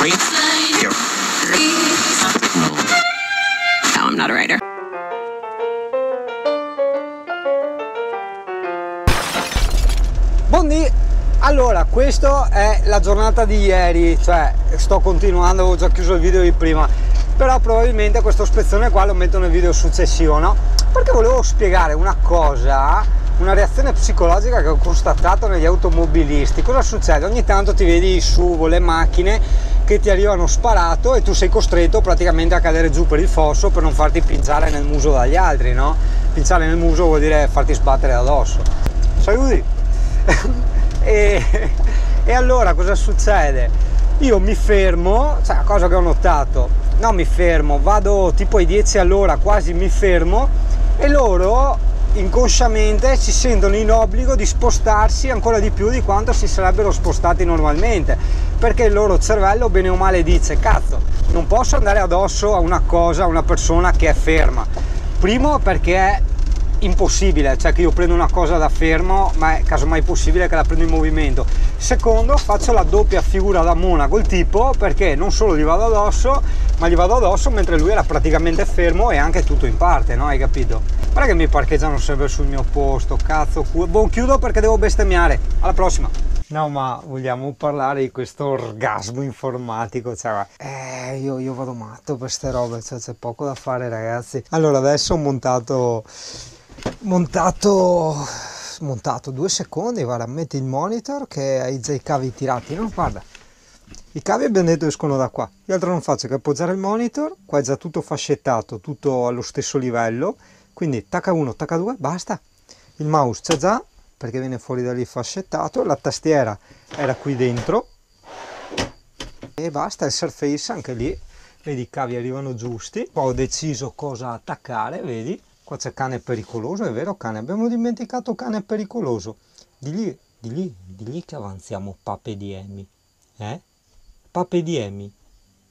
No, I'm not a writer. Buondì! Allora, questa è la giornata di ieri, cioè sto continuando, avevo già chiuso il video di prima, però probabilmente questa ispezione qua lo metto nel video successivo, no? Perché volevo spiegare una cosa, una reazione psicologica che ho constatato negli automobilisti. Cosa succede? Ogni tanto ti vedi su le macchine che ti arrivano sparato e tu sei costretto praticamente a cadere giù per il fosso per non farti pinciare nel muso dagli altri, no? Pinciare nel muso vuol dire farti sbattere addosso. Saluti! e allora cosa succede? Io mi fermo, cioè la cosa che ho notato, no, mi fermo, vado tipo ai 10 all'ora, quasi mi fermo, e loro inconsciamente si sentono in obbligo di spostarsi ancora di più di quanto si sarebbero spostati normalmente, perché il loro cervello bene o male dice: cazzo, non posso andare addosso a una cosa, a una persona che è ferma. Primo, perché è impossibile, cioè che io prendo una cosa da fermo, ma è casomai possibile che la prendo in movimento. Secondo, faccio la doppia figura da mona col tipo, perché non solo gli vado addosso, ma gli vado addosso mentre lui era praticamente fermo e anche tutto in parte, no? Hai capito? Guarda che mi parcheggiano sempre sul mio posto, cazzo. Buon, chiudo perché devo bestemmiare. Alla prossima. No, ma vogliamo parlare di questo orgasmo informatico, cioè, io vado matto per ste robe, cioè, c'è poco da fare, ragazzi. Allora, adesso ho montato 2 secondi, guarda, metti il monitor che hai già i cavi tirati, no? Guarda, i cavi abbiamo detto escono da qua, io altro non faccio che appoggiare il monitor, qua è già tutto fascettato, tutto allo stesso livello, quindi tacca 1, tacca 2, basta. Il mouse c'è già, perché viene fuori da lì fascettato, la tastiera era qui dentro, e basta, il Surface anche lì, vedi i cavi arrivano giusti, qua ho deciso cosa attaccare, vedi? Qua c'è cane pericoloso, è vero cane, abbiamo dimenticato cane pericoloso. Di lì che avanziamo pape di Emi, Pape di Emi,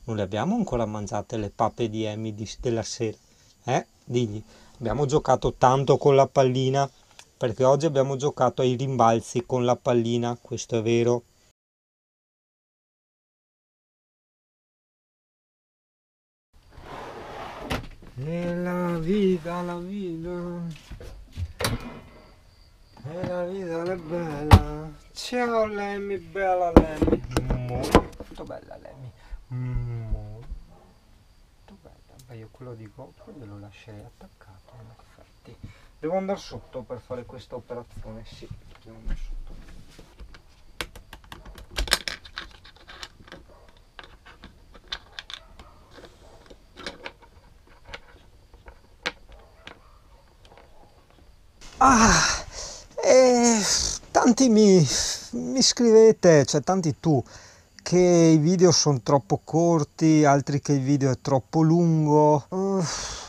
non le abbiamo ancora mangiate le pape di Emi della sera, Digli, abbiamo giocato tanto con la pallina, perché oggi abbiamo giocato ai rimbalzi con la pallina, questo è vero. E la vita è bella. Ciao Lemmy, bella Lemmy. Molto bella Lemmy. Molto bella. Beh, io quello di GoPro glielo lascerei attaccato, in effetti. Devo andare sotto per fare questa operazione, sì, devo andare sotto. Tanti mi scrivete, cioè tanti tu, che i video sono troppo corti, altri che il video è troppo lungo.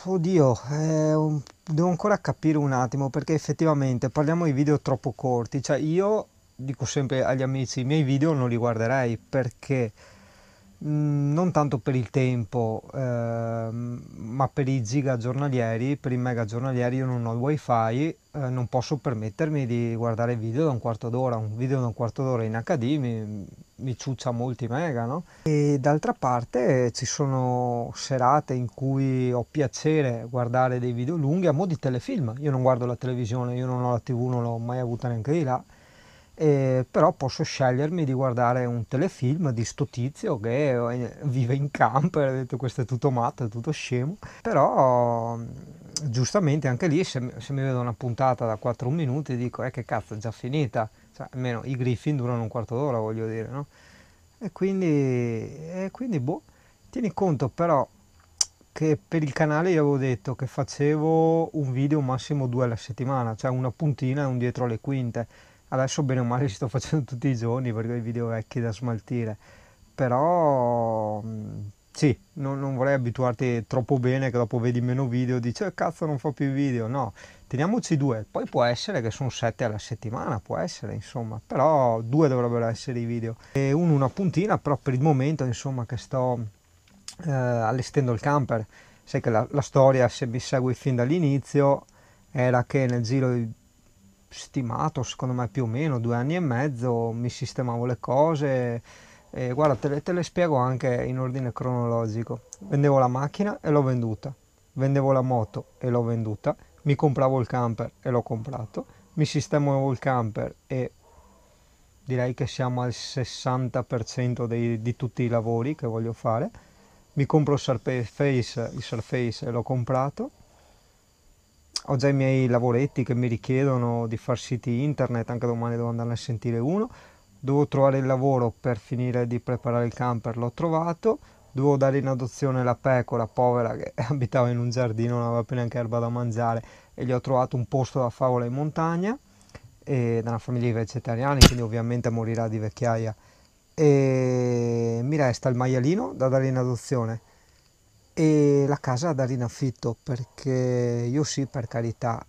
Oddio, devo ancora capire un attimo, perché effettivamente parliamo di video troppo corti, cioè io dico sempre agli amici, i miei video non li guarderei, perché non tanto per il tempo, ma per i giga giornalieri, per i mega giornalieri. Io non ho il wifi, non posso permettermi di guardare video da un quarto d'ora. Un video da un quarto d'ora in HD mi ciuccia molti mega, no? E d'altra parte ci sono serate in cui ho piacere guardare dei video lunghi a mo' di telefilm. Io non guardo la televisione, io non ho la TV, non l'ho mai avuta neanche di là. Però posso scegliermi di guardare un telefilm di sto tizio che vive in camper, ho detto questo è tutto matto, è tutto scemo, però giustamente anche lì se mi vedo una puntata da 4 minuti dico che cazzo è già finita, cioè, almeno i Griffin durano un quarto d'ora, voglio dire, no? E quindi boh, tieni conto però che per il canale io avevo detto che facevo un video massimo 2 alla settimana, cioè una puntina e un dietro le quinte. Adesso bene o male ci sto facendo tutti i giorni perché ho i video vecchi da smaltire, però sì, non vorrei abituarti troppo bene che dopo vedi meno video e dici cazzo non fa più video, no, teniamoci 2, poi può essere che sono 7 alla settimana, può essere insomma, però 2 dovrebbero essere i video, e una puntina, però per il momento insomma che sto allestendo il camper, sai che la storia, se mi segui fin dall'inizio, era che nel giro di stimato secondo me più o meno 2 anni e mezzo mi sistemavo le cose, Guarda, te le spiego anche in ordine cronologico. Vendevo la macchina e l'ho venduta, vendevo la moto e l'ho venduta, mi compravo il camper e l'ho comprato, mi sistemavo il camper e direi che siamo al 60% di tutti i lavori che voglio fare. Mi compro il Surface e l'ho comprato. Ho già i miei lavoretti che mi richiedono di far siti internet, anche domani devo andare a sentire uno. Dovevo trovare il lavoro per finire di preparare il camper, l'ho trovato. Dovevo dare in adozione la pecora povera che abitava in un giardino, non aveva più neanche erba da mangiare, e gli ho trovato un posto da favola in montagna, e da una famiglia di vegetariani, quindi ovviamente morirà di vecchiaia. E mi resta il maialino da dare in adozione e la casa da dare in affitto, perché io sì, per carità,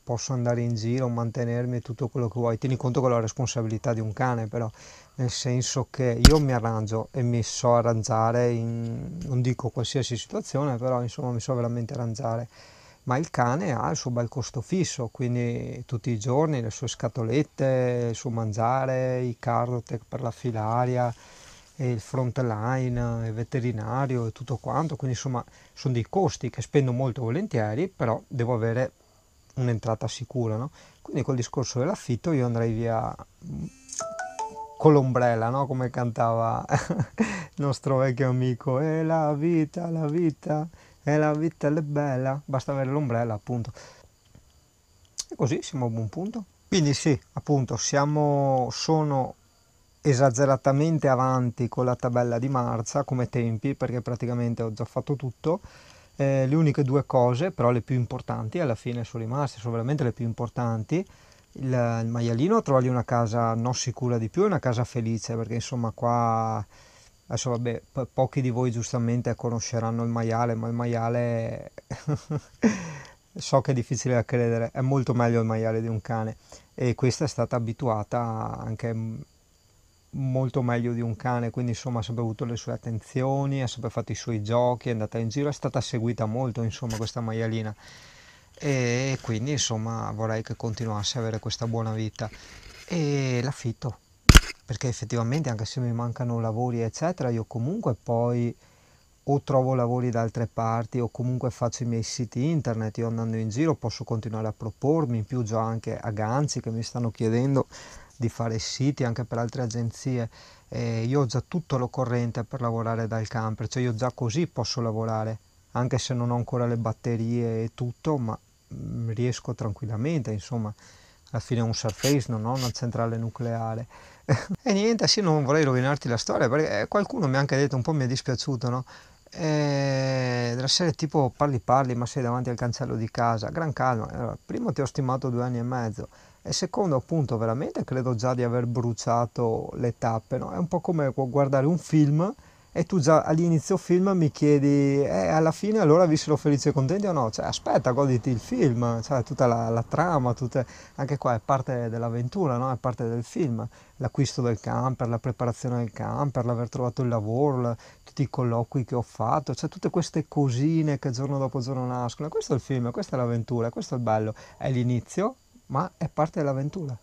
posso andare in giro, mantenermi e tutto quello che vuoi. Tieni conto che ho la responsabilità di un cane, però, nel senso che io mi arrangio e mi so arrangiare non dico qualsiasi situazione, però insomma mi so veramente arrangiare. Ma il cane ha il suo bel costo fisso, quindi tutti i giorni le sue scatolette, il suo mangiare, i Cardotech per la filaria, e il frontline, il veterinario e tutto quanto, quindi insomma sono dei costi che spendo molto volentieri, però devo avere un'entrata sicura, no? Quindi col discorso dell'affitto io andrei via con l'ombrella, no? Come cantava il nostro vecchio amico, e la vita è bella, basta avere l'ombrella, appunto. E così siamo a buon punto. Quindi sì, appunto, sono esageratamente avanti con la tabella di marcia come tempi, perché praticamente ho già fatto tutto. Le uniche due cose, però le più importanti, alla fine sono rimaste, sono veramente le più importanti. Il maialino, trovargli una casa non sicura di più e una casa felice, perché insomma qua, adesso vabbè, pochi di voi giustamente conosceranno il maiale, ma il maiale so che è difficile da credere, è molto meglio il maiale di un cane, e questa è stata abituata anche molto meglio di un cane, quindi insomma ha sempre avuto le sue attenzioni, ha sempre fatto i suoi giochi, è andata in giro, è stata seguita molto insomma questa maialina, e quindi insomma vorrei che continuasse a avere questa buona vita. E l'affitto, perché effettivamente anche se mi mancano lavori eccetera, io comunque poi o trovo lavori da altre parti o comunque faccio i miei siti internet. Io andando in giro posso continuare a propormi, in più già anche a ganzi che mi stanno chiedendo di fare siti anche per altre agenzie. Io ho già tutto l'occorrente per lavorare dal camper, cioè io già così posso lavorare, anche se non ho ancora le batterie e tutto, ma riesco tranquillamente, insomma, alla fine un Surface non ho una centrale nucleare. E niente, sì, non vorrei rovinarti la storia, perché qualcuno mi ha anche detto, un po' mi è dispiaciuto, no? Della serie tipo parli, ma sei davanti al cancello di casa, gran calma. Allora, primo ti ho stimato 2 anni e mezzo, e secondo appunto veramente credo già di aver bruciato le tappe, no? È un po' come guardare un film e tu già all'inizio film mi chiedi, alla fine allora vissero felici e contenti o no? Cioè aspetta, goditi il film, cioè tutta la trama, anche qua è parte dell'avventura, no? È parte del film, l'acquisto del camper, la preparazione del camper, l'aver trovato il lavoro, tutti i colloqui che ho fatto, cioè tutte queste cosine che giorno dopo giorno nascono. Questo è il film, questa è l'avventura, questo è il bello, è l'inizio, ma è parte dell'avventura.